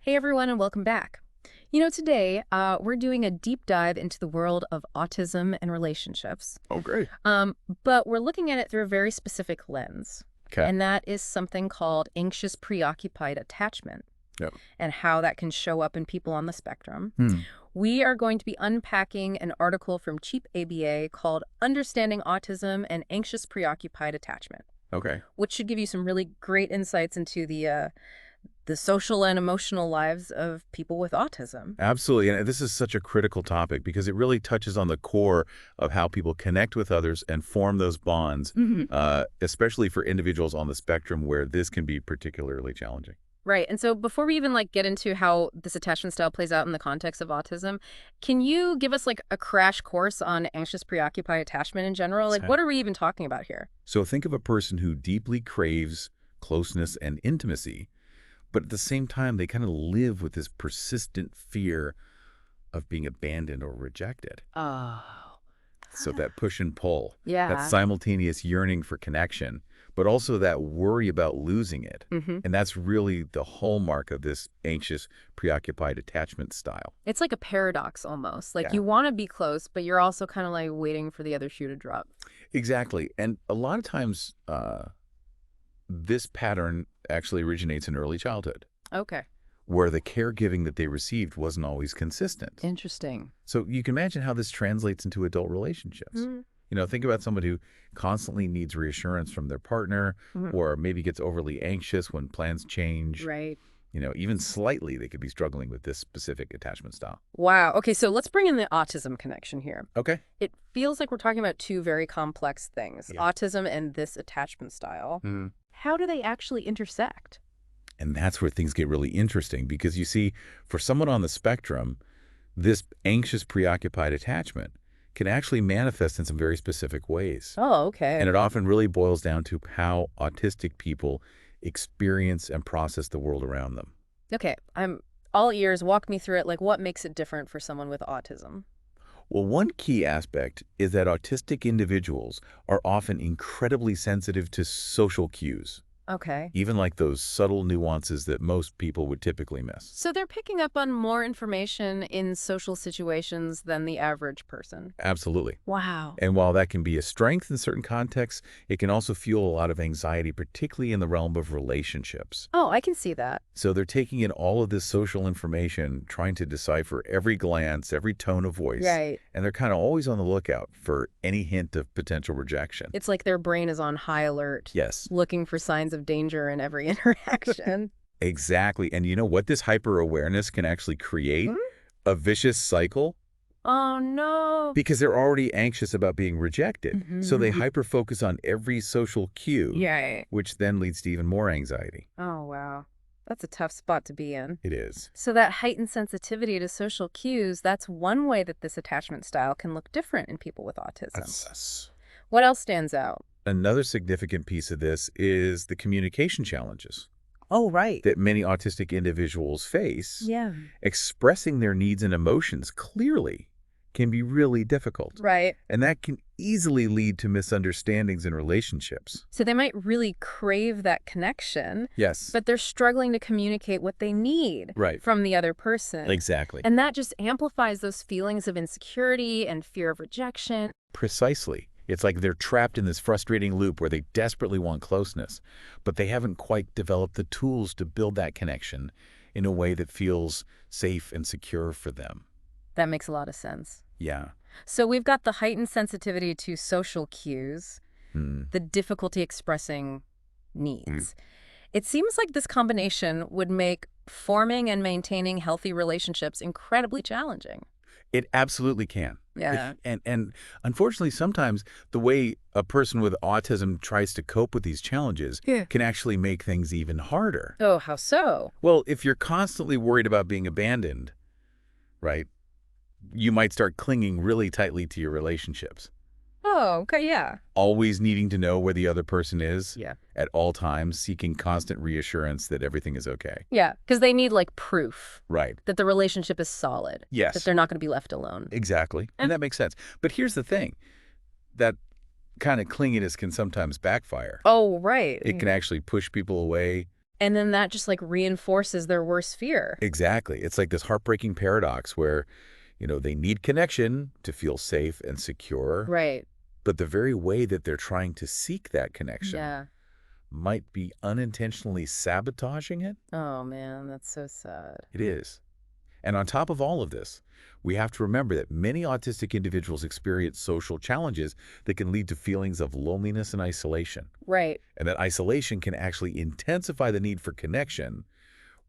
Hey everyone, and welcome back. Today we're doing a deep dive into the world of autism and relationships. Oh, great. But we're looking at it through a very specific lens, Okay. and that is something called anxious-preoccupied attachment Yep. and how that can show up in people on the spectrum. Hmm. We are going to be unpacking an article from Cheap ABA called Understanding Autism and Anxious-Preoccupied Attachment, Okay. which should give you some really great insights into the social and emotional lives of people with autism. Absolutely. And this is such a critical topic because it really touches on the core of how people connect with others and form those bonds, especially for individuals on the spectrum where this can be particularly challenging. Right. And so before we even get into how this attachment style plays out in the context of autism, can you give us a crash course on anxious preoccupied attachment in general? Okay. What are we even talking about here? So think of a person who deeply craves closeness and intimacy, but at the same time, they kind of live with this persistent fear of being abandoned or rejected. Oh, So that push and pull, that yeah. simultaneous yearning for connection, but also that worry about losing it. Mm-hmm. And that's really the hallmark of this anxious, preoccupied attachment style. It's like a paradox almost. Yeah. You want to be close, but you're also kind of waiting for the other shoe to drop. Exactly. And a lot of times, this pattern actually originates in early childhood, Okay. where the caregiving that they received wasn't always consistent. Interesting. So you can imagine how this translates into adult relationships. Think about somebody who constantly needs reassurance from their partner, Mhm. or maybe gets overly anxious when plans change. Right. Even slightly, they could be struggling with this specific attachment style. Wow. Okay, so let's bring in the autism connection here. Okay. It feels like we're talking about two very complex things, Yeah. autism and this attachment style. How do they actually intersect? And that's where things get really interesting because you see, for someone on the spectrum, this anxious, preoccupied attachment can actually manifest in some very specific ways. Oh, okay. And it often really boils down to how autistic people experience and process the world around them. Okay, I'm all ears. Walk me through it. What makes it different for someone with autism? Well, one key aspect is that autistic individuals are often incredibly sensitive to social cues, Okay. even like those subtle nuances that most people would typically miss. So they're picking up on more information in social situations than the average person. Absolutely. Wow. And while that can be a strength in certain contexts, it can also fuel a lot of anxiety, particularly in the realm of relationships. Oh, I can see that. So they're taking in all of this social information, trying to decipher every glance, every tone of voice. Right. And they're kind of always on the lookout for any hint of potential rejection. It's like their brain is on high alert, Yes, looking for signs of danger in every interaction. exactly. And you know what this hyper-awareness can actually create? Hmm? A vicious cycle, Oh, no. because they're already anxious about being rejected. So they Mhm. hyper-focus on every social cue, Yeah. which then leads to even more anxiety. Oh, wow. That's a tough spot to be in. It is. So that heightened sensitivity to social cues, that's one way that this attachment style can look different in people with autism. Yes. What else stands out? Another significant piece of this is the communication challenges Oh, right. that many autistic individuals face. Yeah. Expressing their needs and emotions clearly can be really difficult. Right. And that can easily lead to misunderstandings in relationships. So they might really crave that connection, Yes. but they're struggling to communicate what they need Right. from the other person. Exactly. And that just amplifies those feelings of insecurity and fear of rejection. Precisely. It's like they're trapped in this frustrating loop where they desperately want closeness, but they haven't quite developed the tools to build that connection in a way that feels safe and secure for them. That makes a lot of sense. Yeah. So we've got the heightened sensitivity to social cues, Hmm. the difficulty expressing needs. It seems like this combination would make forming and maintaining healthy relationships incredibly challenging. It absolutely can. Yeah. And unfortunately, sometimes the way a person with autism tries to cope with these challenges Yeah. can actually make things even harder. Oh, how so? Well, if you're constantly worried about being abandoned, right, you might start clinging really tightly to your relationships, Oh, okay, yeah. always needing to know where the other person is Yeah. at all times, seeking constant reassurance that everything is okay. Yeah, because they need proof Right. that the relationship is solid, that Yes, they're not going to be left alone. exactly. And that makes sense. But here's the thing. That kind of clinginess can sometimes backfire. Oh, right. It can actually push people away And then that just like reinforces their worst fear. Exactly. It's like this heartbreaking paradox where, they need connection to feel safe and secure, Right. but the very way that they're trying to seek that connection Yeah. might be unintentionally sabotaging it. Oh, man, that's so sad. It is. And on top of all of this, we have to remember that many autistic individuals experience social challenges that can lead to feelings of loneliness and isolation. Right. And that isolation can actually intensify the need for connection,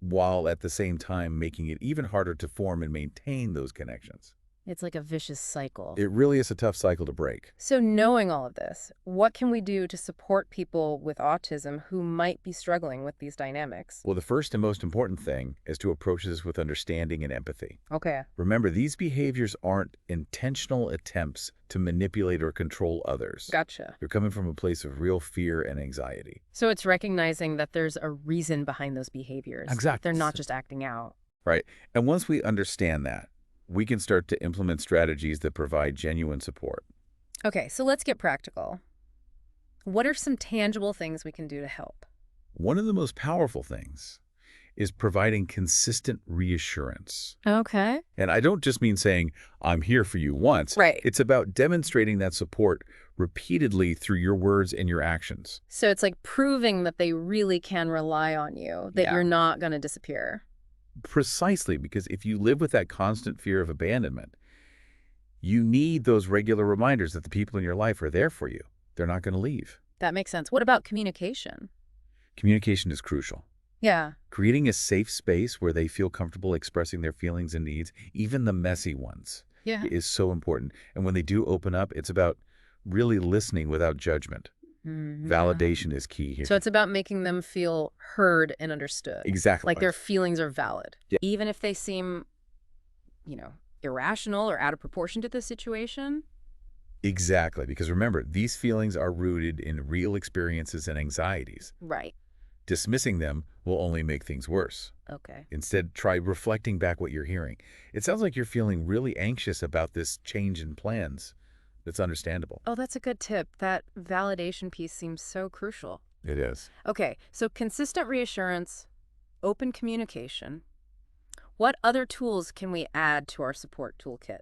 while at the same time making it even harder to form and maintain those connections. It's like a vicious cycle. It really is a tough cycle to break. So knowing all of this, what can we do to support people with autism who might be struggling with these dynamics? Well, the first and most important thing is to approach this with understanding and empathy. Okay. Remember, these behaviors aren't intentional attempts to manipulate or control others. Gotcha. They're coming from a place of real fear and anxiety. So it's recognizing that there's a reason behind those behaviors. Exactly. They're not just acting out. Right. And once we understand that, we can start to implement strategies that provide genuine support. Okay, so let's get practical. What are some tangible things we can do to help? One of the most powerful things is providing consistent reassurance. Okay. And I don't just mean saying, I'm here for you once. Right. It's about demonstrating that support repeatedly through your words and your actions. So it's like proving that they really can rely on you, that you're not going to disappear. Precisely, because if you live with that constant fear of abandonment, you need those regular reminders that the people in your life are there for you. They're not going to leave. That makes sense. What about communication? Communication is crucial. Yeah. Creating a safe space where they feel comfortable expressing their feelings and needs, even the messy ones, is so important. And when they do open up, it's about really listening without judgment. Validation is key here. So it's about making them feel heard and understood. Exactly. Like their feelings are valid. Yeah. Even if they seem, irrational or out of proportion to the situation. Exactly. Because remember, these feelings are rooted in real experiences and anxieties. Right. Dismissing them will only make things worse. Okay. Instead, try reflecting back what you're hearing. It sounds like you're feeling really anxious about this change in plans. That's understandable. Oh, that's a good tip. That validation piece seems so crucial. It is. Okay, so consistent reassurance, open communication. What other tools can we add to our support toolkit?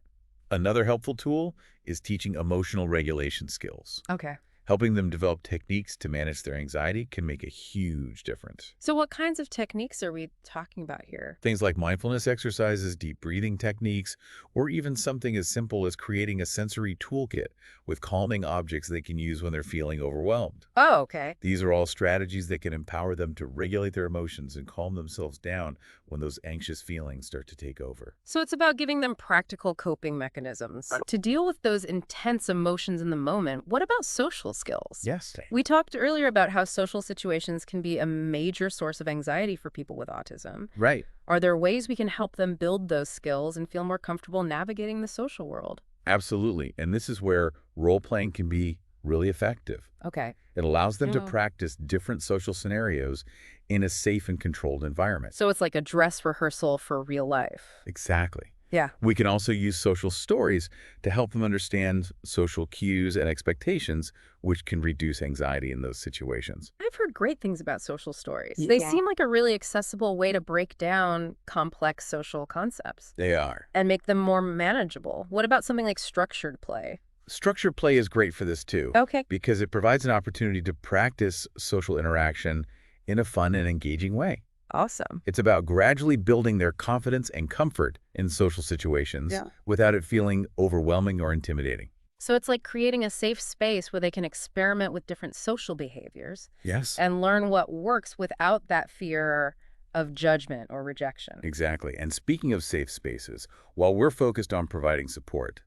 Another helpful tool is teaching emotional regulation skills. Okay. Helping them develop techniques to manage their anxiety can make a huge difference. So what kinds of techniques are we talking about here? Things like mindfulness exercises, deep breathing techniques, or even something as simple as creating a sensory toolkit with calming objects they can use when they're feeling overwhelmed. Oh, okay. These are all strategies that can empower them to regulate their emotions and calm themselves down when those anxious feelings start to take over. So it's about giving them practical coping mechanisms. To deal with those intense emotions in the moment, what about social skills? Yes. We talked earlier about how social situations can be a major source of anxiety for people with autism. Right. Are there ways we can help them build those skills and feel more comfortable navigating the social world? Absolutely. And this is where role-playing can be really effective. Okay. It allows them to Yeah. practice different social scenarios in a safe and controlled environment. So it's like a dress rehearsal for real life. Exactly. Yeah. We can also use social stories to help them understand social cues and expectations, which can reduce anxiety in those situations. I've heard great things about social stories. Yeah. They seem like a really accessible way to break down complex social concepts They are. and make them more manageable. What about something like structured play? Structured play is great for this too, Okay. because it provides an opportunity to practice social interaction in a fun and engaging way. Awesome. It's about gradually building their confidence and comfort in social situations without it feeling overwhelming or intimidating. So it's like creating a safe space where they can experiment with different social behaviors Yes. and learn what works without that fear of judgment or rejection. Exactly. And speaking of safe spaces, while we're focused on providing support,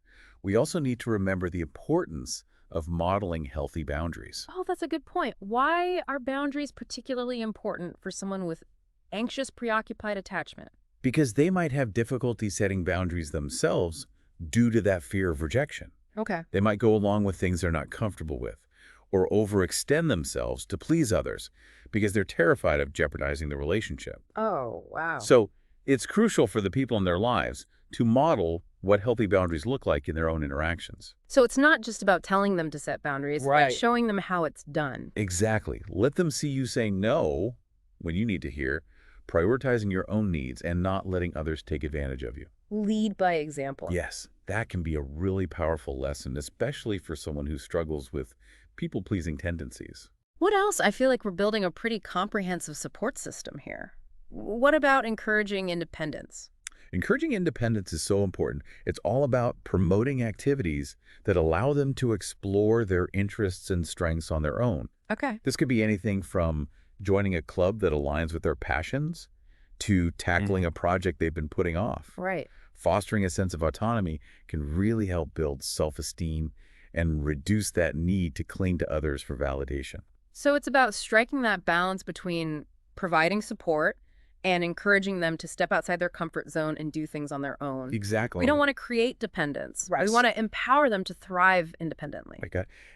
we also need to remember the importance of modeling healthy boundaries. Oh, that's a good point. Why are boundaries particularly important for someone with anxious-preoccupied attachment? Because they might have difficulty setting boundaries themselves due to that fear of rejection. Okay. They might go along with things they're not comfortable with, or overextend themselves to please others because they're terrified of jeopardizing the relationship. Oh, wow. So it's crucial for the people in their lives to model what healthy boundaries look like in their own interactions. So it's not just about telling them to set boundaries, Right. but showing them how it's done. Exactly. Let them see you say no when you need to hear, prioritizing your own needs and not letting others take advantage of you. Lead by example. Yes, that can be a really powerful lesson, especially for someone who struggles with people-pleasing tendencies. What else? I feel like we're building a pretty comprehensive support system here. What about encouraging independence? Encouraging independence is so important. It's all about promoting activities that allow them to explore their interests and strengths on their own. Okay. This could be anything from joining a club that aligns with their passions to tackling a project they've been putting off. Right. Fostering a sense of autonomy can really help build self-esteem and reduce that need to cling to others for validation. So it's about striking that balance between providing support and encouraging them to step outside their comfort zone and do things on their own. Exactly. We don't want to create dependence. Right. We want to empower them to thrive independently.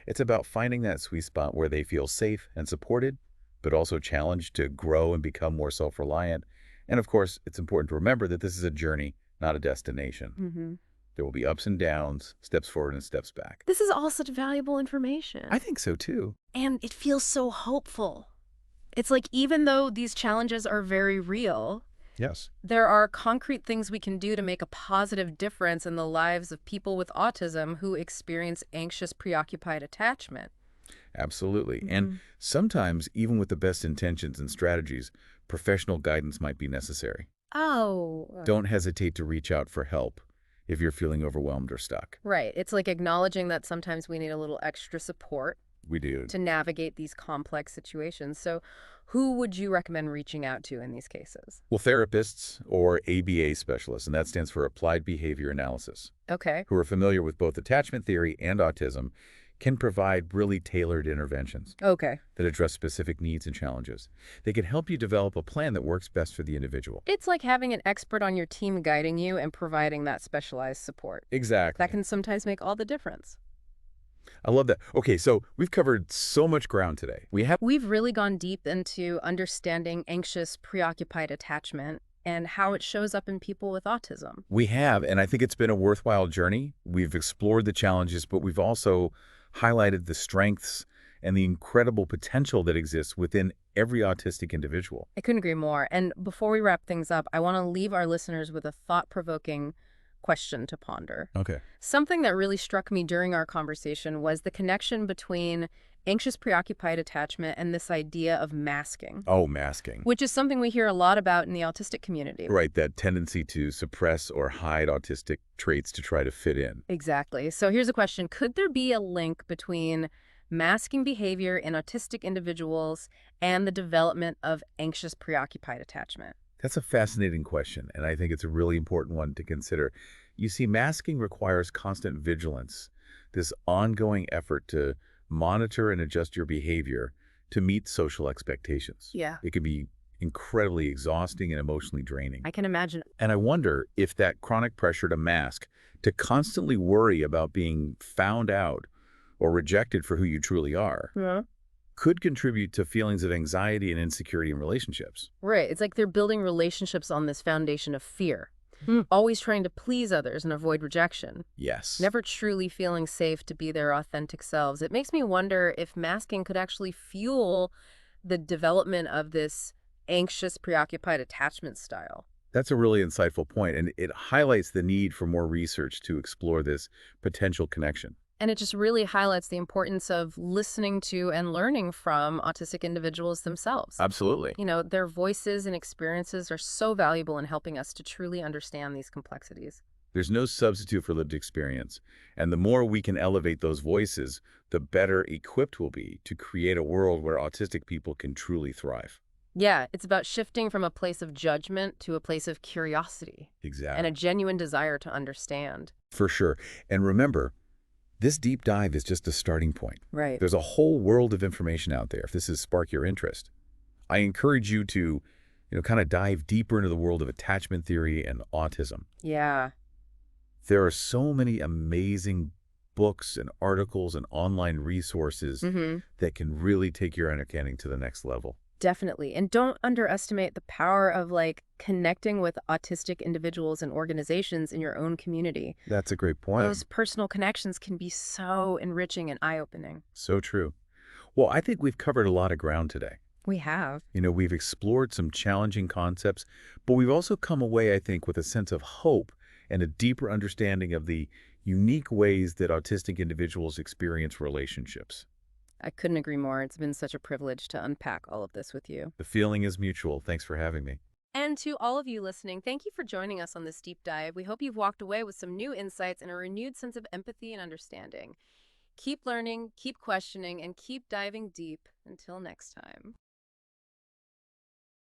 It's about finding that sweet spot where they feel safe and supported, but also challenged to grow and become more self-reliant. And of course, it's important to remember that this is a journey, not a destination. There will be ups and downs, steps forward and steps back. This is all such valuable information. I think so too. And it feels so hopeful. It's like even though these challenges are very real, Yes. there are concrete things we can do to make a positive difference in the lives of people with autism who experience anxious-preoccupied attachment. Absolutely. And sometimes, even with the best intentions and strategies, professional guidance might be necessary. Oh. Don't hesitate to reach out for help if you're feeling overwhelmed or stuck. Right. It's like acknowledging that sometimes we need a little extra support We do. to navigate these complex situations. So who would you recommend reaching out to in these cases? Well, therapists or ABA specialists, and that stands for Applied Behavior Analysis, Okay. who are familiar with both attachment theory and autism, can provide really tailored interventions Okay. that address specific needs and challenges. They can help you develop a plan that works best for the individual. It's like having an expert on your team guiding you and providing that specialized support. Exactly. That can sometimes make all the difference. I love that. Okay, so we've covered so much ground today. We've really gone deep into understanding anxious, preoccupied attachment and how it shows up in people with autism. We have, and I think it's been a worthwhile journey. We've explored the challenges, but we've also highlighted the strengths and the incredible potential that exists within every autistic individual. I couldn't agree more. And before we wrap things up, I want to leave our listeners with a thought-provoking question to ponder. Okay. Something that really struck me during our conversation was the connection between anxious preoccupied attachment and this idea of masking. Oh, masking. Which is something we hear a lot about in the autistic community. Right, that tendency to suppress or hide autistic traits to try to fit in. Exactly. So here's a question. Could there be a link between masking behavior in autistic individuals and the development of anxious preoccupied attachment? That's a fascinating question, and I think it's a really important one to consider. You see, masking requires constant vigilance, this ongoing effort to monitor and adjust your behavior to meet social expectations. Yeah. It can be incredibly exhausting and emotionally draining. I can imagine. And I wonder if that chronic pressure to mask, to constantly worry about being found out or rejected for who you truly are, could contribute to feelings of anxiety and insecurity in relationships. Right. It's like they're building relationships on this foundation of fear, always trying to please others and avoid rejection, Yes. never truly feeling safe to be their authentic selves. It makes me wonder if masking could actually fuel the development of this anxious, preoccupied attachment style. That's a really insightful point, and it highlights the need for more research to explore this potential connection. And it just really highlights the importance of listening to and learning from autistic individuals themselves. Absolutely. You know, their voices and experiences are so valuable in helping us to truly understand these complexities. There's no substitute for lived experience, and the more we can elevate those voices, the better equipped we'll be to create a world where autistic people can truly thrive. Yeah, it's about shifting from a place of judgment to a place of curiosity Exactly. and a genuine desire to understand. For sure. And remember, this deep dive is just a starting point. Right. There's a whole world of information out there if this has sparked your interest. I encourage you to, kind of dive deeper into the world of attachment theory and autism. Yeah. There are so many amazing books and articles and online resources that can really take your understanding to the next level. Definitely. And don't underestimate the power of connecting with autistic individuals and organizations in your own community. That's a great point. Those personal connections can be so enriching and eye-opening. So true. Well, I think we've covered a lot of ground today. We have. We've explored some challenging concepts, but we've also come away, I think, with a sense of hope and a deeper understanding of the unique ways that autistic individuals experience relationships. I couldn't agree more. It's been such a privilege to unpack all of this with you. The feeling is mutual. Thanks for having me. And to all of you listening, thank you for joining us on this deep dive. We hope you've walked away with some new insights and a renewed sense of empathy and understanding. Keep learning, keep questioning, and keep diving deep. Until next time.